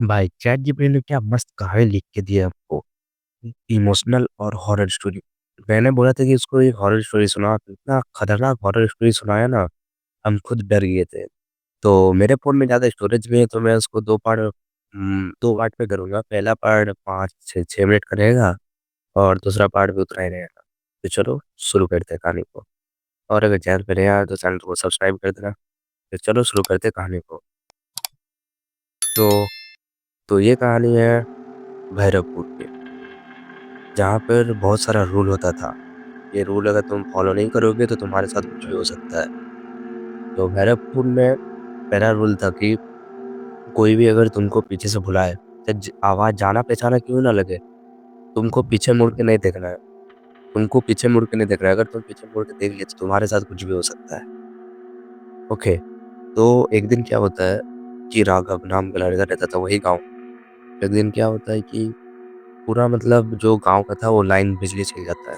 भाई chat GPT ने क्या मस्त कहानी लिख के दी है हमको। इमोशनल और हॉरर स्टोरी। मैंने बोला था कि इसको एक हॉरर स्टोरी सुना, तो इतना खतरनाक हॉरर स्टोरी सुनाया ना, हम खुद डर गए थे। तो मेरे फोन में ज्यादा स्टोरेज भी है, तो मैं उसको दो पार्ट पे करूंगा। पहला पार्ट 5 से 6 मिनट का रहेगा, और दूसरा पार्ट भी उतना ही रहेगा। तो चलो शुरू करते हैं कहानी को। और अगर चैनल पे नया है तो चैनल को सब्सक्राइब कर देना। तो चलो शुरू करते हैं कहानी को। तो तो ये कहानी है भैरवपुर की, जहाँ पर बहुत सारा रूल होता था। ये रूल अगर तुम फॉलो नहीं करोगे तो तुम्हारे साथ कुछ भी हो सकता है। तो भैरवपुर में पहला रूल था कि कोई भी अगर तुमको पीछे से बुलाए, चाहे आवाज जाना पहचाना क्यों ना लगे, तुमको पीछे मुड़ के नहीं देखना है। तुमको पीछे मुड़ के नहीं देखना है। अगर तुम पीछे मुड़ के देख लिए तो तुम्हारे साथ कुछ भी हो सकता है। ओके। तो एक दिन क्या होता है कि राघव नाम का लड़का रहता था वही गाँव। एक दिन क्या होता है कि पूरा मतलब जो गांव का था वो लाइन बिजली चल जाता है,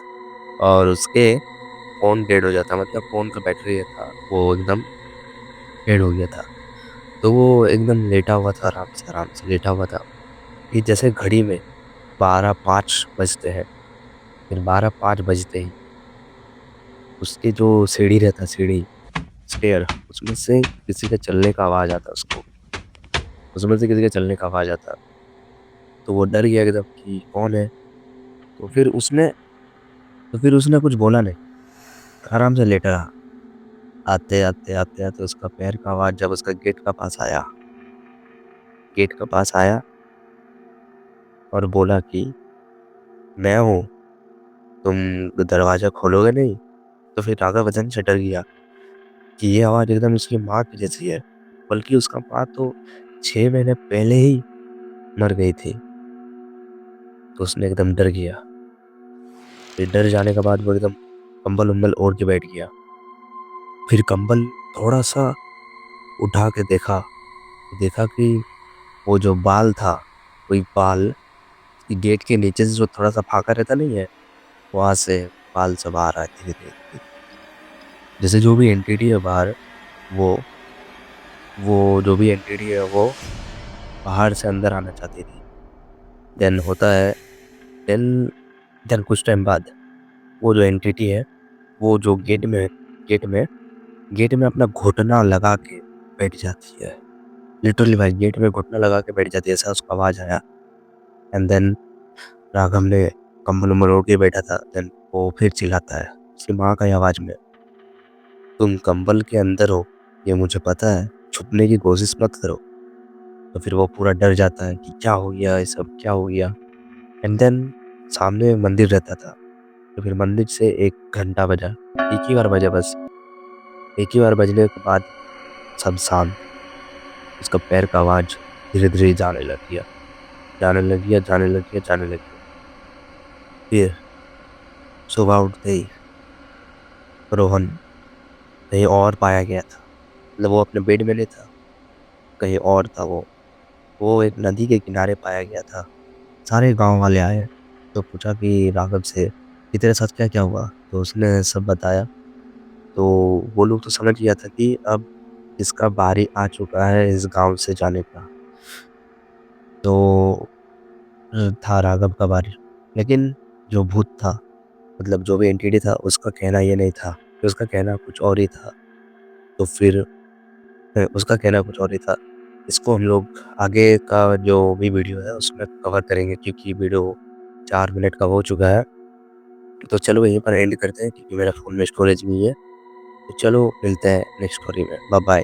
और उसके फोन डेड हो जाता है। मतलब फोन का बैटरी था वो एकदम डेड हो गया था। तो वो एकदम लेटा हुआ था, आराम से लेटा हुआ था कि जैसे घड़ी में 12:05 बजते हैं। फिर 12:05 बजते ही उसके जो सीढ़ी रहता, सीढ़ी स्टेयर, उसमें से किसी के चलने का आवाज आता उसको। उसमें से किसी के चलने का आवाज आता। तो वो डर गया एकदम कि कौन है। तो फिर उसने तो फिर उसने कुछ बोला नहीं, आराम से लेटा रहा। आते आते आते आते उसका पैर का आवाज जब उसका गेट का पास आया और बोला कि मैं हूँ, तुम दरवाजा खोलोगे नहीं। तो फिर राघव वचन से डर गया कि ये आवाज एकदम उसकी माँ की जैसी है। बल्कि उसका माँ तो 6 महीने पहले ही मर गई थी। तो उसने एकदम डर गया। फिर डर जाने के बाद वो एकदम कंबल उम्बल ओढ़ के बैठ गया। फिर कंबल थोड़ा सा उठा के देखा, तो देखा कि वो जो बाल था, वही बाल कि गेट के नीचे से जो थोड़ा सा फाका रहता नहीं है, वहां से बाल सब आ रहा है धीरे धीरे धीरे। जैसे जो भी एंटिटी है बाहर, वो वो जो भी एंटिटी है वो बाहर से अंदर आना चाहती थी। देन होता है, देन देन कुछ टाइम बाद वो जो एंटिटी है, वो जो गेट में गेट में अपना घुटना लगा के बैठ जाती है। लिटरली भाई गेट में घुटना लगा के बैठ जाती है, ऐसा उसको आवाज आया। एंड देन राघव ने कंबल उम्बल ओढ़ के बैठा था। देन वो फिर चिल्लाता है उसकी माँ का ही आवाज में, तुम कंबल के अंदर हो, ये मुझे पता है, छुपने की कोशिश मत करो। तो फिर वो पूरा डर जाता है कि क्या हो गया, ये सब क्या हो गया। एंड देन सामने मंदिर रहता था। तो फिर मंदिर से एक घंटा बजा, एक ही बार बजा बस। एक ही बार बजने के बाद सब शांत। उसका पैर का आवाज धीरे धीरे जाने लग गया, जाने लग गया, जाने लग गया, जाने लग गया। फिर सुबह उठते ही रोहन कहीं और पाया गया था। मतलब वो अपने बेड में नहीं था, कहीं और था वो एक नदी के किनारे पाया गया था। सारे गांव वाले आए, तो पूछा कि राघव से कि तेरे साथ क्या क्या हुआ। तो उसने सब बताया। तो वो लोग तो समझ गया था कि अब इसका बारी आ चुका है इस गांव से जाने का। तो था राघव का बारी। लेकिन जो भूत था, मतलब जो भी एंटिटी था, उसका कहना ये नहीं था, कि उसका कहना कुछ और ही था। तो फिर उसका कहना कुछ और ही था। इसको हम लोग आगे का जो भी वीडियो है उसमें कवर करेंगे, क्योंकि वीडियो 4 मिनट का हो चुका है। तो चलो यहीं पर एंड करते हैं, क्योंकि मेरा फ़ोन में स्टोरेज नहीं है। तो चलो मिलते हैं नेक्स्ट स्टोरी में। Bye bye.